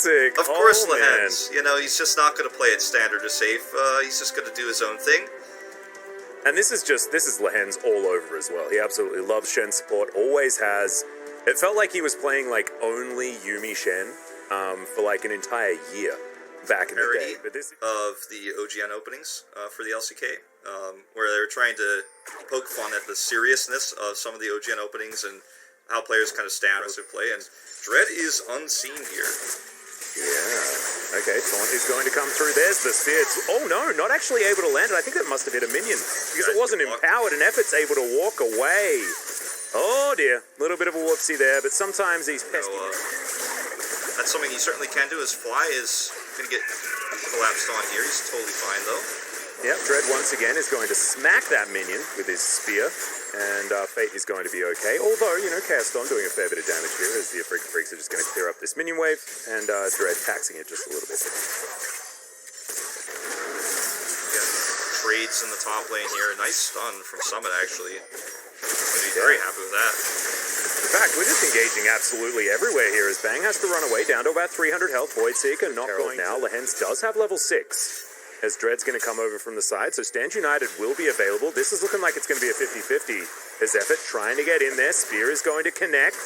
classic. Of course, Lehens. You know, he's just not going to play it standard or safe. He's just going to do his own thing. And this is Lehens all over as well. He absolutely loves Shen support, always has. It felt like he was playing like only Yuumi Shen for like an entire year back in the day. But this of the OGN openings for the LCK, where they were trying to poke fun at the seriousness of some of the OGN openings and how players kind of stand as they play. And Dread is unseen here. Yeah. Okay, Taunt is going to come through. There's the spear. Oh no, not actually able to land it. I think that must have hit a minion because it wasn't empowered and Effort's able to walk away. Oh dear, little bit of a whoopsie there, but sometimes he's pesky. That's something he certainly can do. His fly is going to get collapsed on here. He's totally fine though. Yep, Dread once again is going to smack that minion with his spear, and Fate is going to be okay. Although, you know, Chaos Storm doing a fair bit of damage here as the Freaks are just going to clear up this minion wave, and Dread taxing it just a little bit. Again, trades in the top lane here. Nice stun from Summit, actually. I'm going to be very happy with that. In fact, we're just engaging absolutely everywhere here as Bang has to run away down to about 300 health. Void Seeker not going now. Lehens does have level 6. As Dread's going to come over from the side, so Stand United will be available. This is looking like it's going to be a 50-50. As Effort trying to get in there, Spear is going to connect.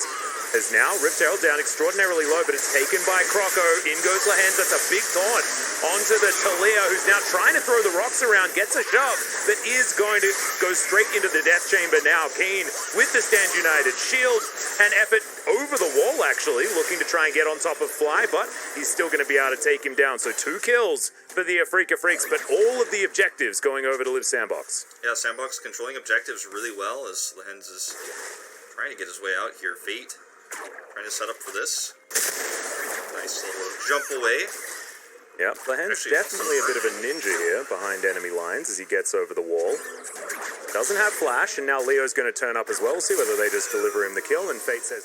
As now, Rift Herald down extraordinarily low, but it's taken by Croco. In goes Lehens, that's a big taunt onto the Talia, who's now trying to throw the rocks around, gets a shove, but is going to go straight into the Death Chamber now. Keen with the Stand United shield, and Effort over the wall, actually, looking to try and get on top of Fly, but he's still going to be able to take him down. So 2 kills for the Afrika Freaks, but all of the objectives going over to Live Sandbox. Yeah, Sandbox controlling objectives really well as Lehens is trying to get his way out here. Fate trying to set up for this. Nice little jump away. Yep, Lehens definitely a bit of a ninja here behind enemy lines as he gets over the wall. Doesn't have flash, and now Leo's going to turn up as well. We'll see whether they just deliver him the kill, and Fate says...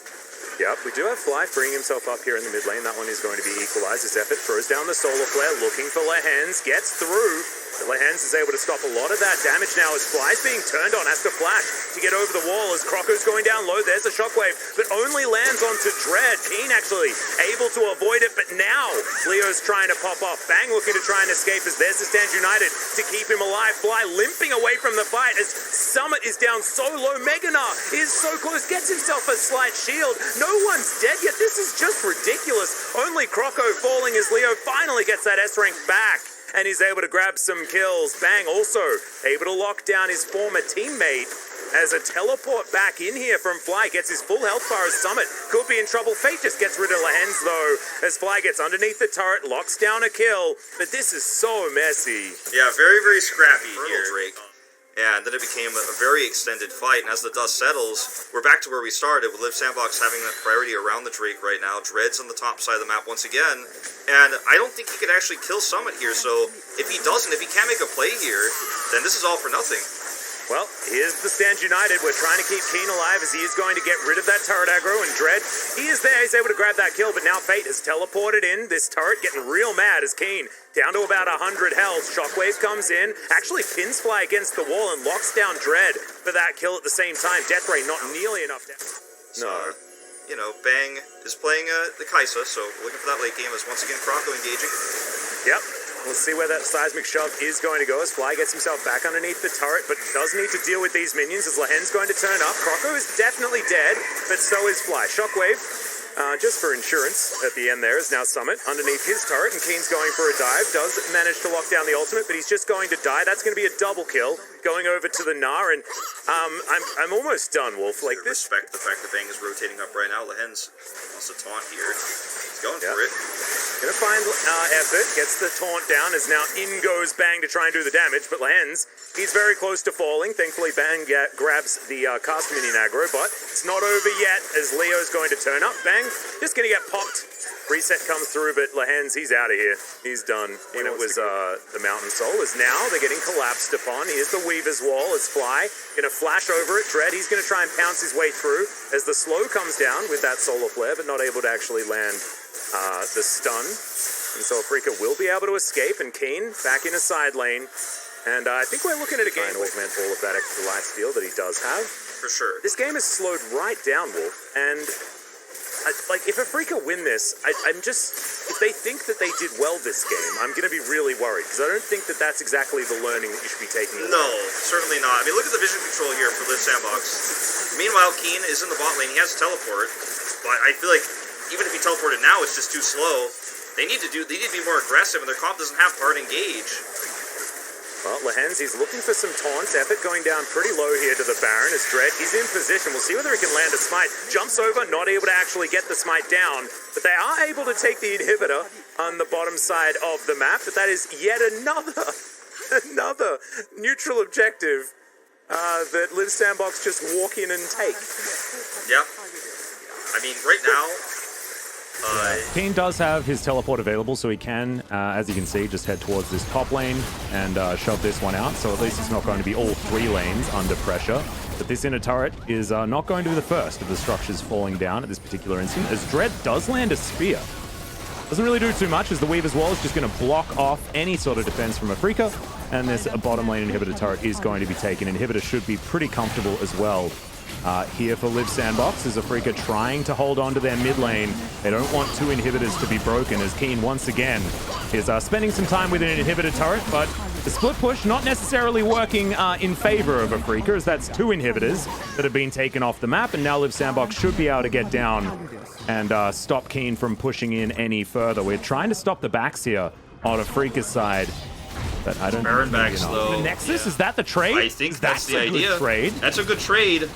Yep, we do have Fly freeing himself up here in the mid lane. That one is going to be equalized as Effort throws down the solar flare, looking for Lehens, gets through. Lehens is able to stop a lot of that damage now as Fly's being turned on, has to flash to get over the wall as Croco's going down low. There's a shockwave, but only lands onto Dread. Keen actually able to avoid it, but now Leo's trying to pop off. Bang looking to try and escape as there's the Stand United to keep him alive. Fly limping away from the fight as Summit is down so low. Gnar is so close, gets himself a slight shield. No one's dead yet. This is just ridiculous. Only Croco falling as Leo finally gets that S rank back. And he's able to grab some kills. Bang also able to lock down his former teammate as a teleport back in here from Fly. Gets his full health bar as Summit could be in trouble. Fate just gets rid of Lehens though as Fly gets underneath the turret, locks down a kill. But this is so messy. Yeah, very, very scrappy here. Drake. Yeah, and then it became a very extended fight, and as the dust settles, we're back to where we started, with Live Sandbox having that priority around the Drake right now. Dread's on the top side of the map once again, and I don't think he could actually kill Summit here, so if he doesn't, if he can't make a play here, then this is all for nothing. Well, here's the Stand United. We're trying to keep Keen alive as he is going to get rid of that turret aggro, and Dread, he is there. He's able to grab that kill, but now Fate has teleported in. This turret getting real mad as Keen down to about 100 health. Shockwave comes in, actually pins Fly against the wall and locks down Dread for that kill at the same time. Death Ray not nearly enough damage. No. You know, Bang is playing the Kaisa, so looking for that late game as once again Croco engaging. Yep. We'll see where that seismic shove is going to go as Fly gets himself back underneath the turret, but does need to deal with these minions as Lehens going to turn up. Croco is definitely dead, but so is Fly. Shockwave, just for insurance at the end there, is now Summit underneath his turret, and Keen's going for a dive. Does manage to lock down the ultimate, but he's just going to die. That's going to be a double kill going over to the Gnar, and I'm almost done, Wolf. Like this. Respect the fact that Bang is rotating up right now. Lehens wants to taunt here. He's going for it. Gonna find Effort, gets the taunt down, as now in goes Bang to try and do the damage, but Lehens, he's very close to falling. Thankfully, Bang grabs the cast minion aggro, but it's not over yet as Leo's going to turn up. Bang, just gonna get popped. Reset comes through, but Lehens, he's out of here. He's done. And it was the Mountain Soul, as now they're getting collapsed upon. Here's the Weaver's Wall as Fly gonna flash over it. Dread, he's gonna try and pounce his way through as the slow comes down with that solar flare, but not able to actually land the stun, and so Afrika will be able to escape, and Keen back in a side lane, and I think we're looking at a game to augment all of that extra life steal that he does have. For sure. This game has slowed right down, Wolf, and like, if Afrika win this, I'm just, if they think that they did well this game, I'm going to be really worried, because I don't think that that's exactly the learning that you should be taking away. No, certainly not. I mean, look at the vision control here for Live Sandbox. Meanwhile, Keen is in the bot lane. He has teleport, but I feel like even if he teleported now, it's just too slow. They need to be more aggressive, and their comp doesn't have hard engage. Well, Lehens, he's looking for some taunts. Effort going down pretty low here to the Baron as Dread is in position. We'll see whether he can land a smite. Jumps over, not able to actually get the smite down, but they are able to take the inhibitor on the bottom side of the map. But that is yet another neutral objective that Live Sandbox just walk in and take. Yeah. I mean, right now... Keen does have his teleport available, so he can, as you can see, just head towards this top lane and shove this one out. So at least it's not going to be all 3 lanes under pressure. But this inner turret is not going to be the first of the structures falling down at this particular instant, as Dread does land a spear. Doesn't really do too much, as the Weaver's Wall is just going to block off any sort of defense from Afrika, and this bottom lane inhibitor turret is going to be taken. Inhibitor should be pretty comfortable as well. Here for Live Sandbox is Afrika trying to hold on to their mid lane. They don't want 2 inhibitors to be broken, as Keen once again is spending some time with an inhibitor turret, but the split push not necessarily working in favor of Afrika, as that's 2 inhibitors that have been taken off the map, and now Live Sandbox should be able to get down and stop Keen from pushing in any further. We're trying to stop the backs here on Afrika's side. But I don't Baron backs, though. The Nexus, is that the trade? I think that's the idea. Trade. That's a good trade,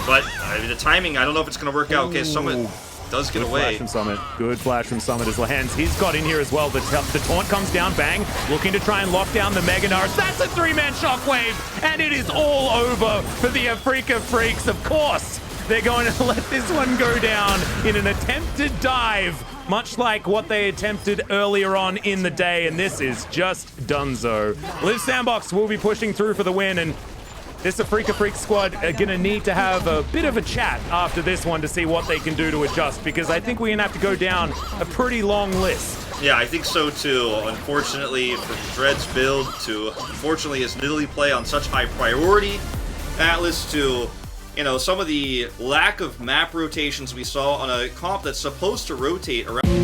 but I mean, the timing, I don't know if it's going to work out. Okay, Summit does get away. Flash from Summit. Good flash from Summit as Lehens. He's got in here as well. The taunt comes down, bang. Looking to try and lock down the Mega Gnars. That's a 3-man shockwave, and it is all over for the Afrika Freaks, of course. They're going to let this one go down in an attempted dive, much like what they attempted earlier on in the day, and this is just donezo. Live Sandbox will be pushing through for the win, and this Afrika Freak squad are going to need to have a bit of a chat after this one to see what they can do to adjust, because I think we're going to have to go down a pretty long list. Yeah, I think so too. Unfortunately, for Dread's build to, unfortunately, his Nidalee play on such high priority, Atlas to... You know, some of the lack of map rotations we saw on a comp that's supposed to rotate around.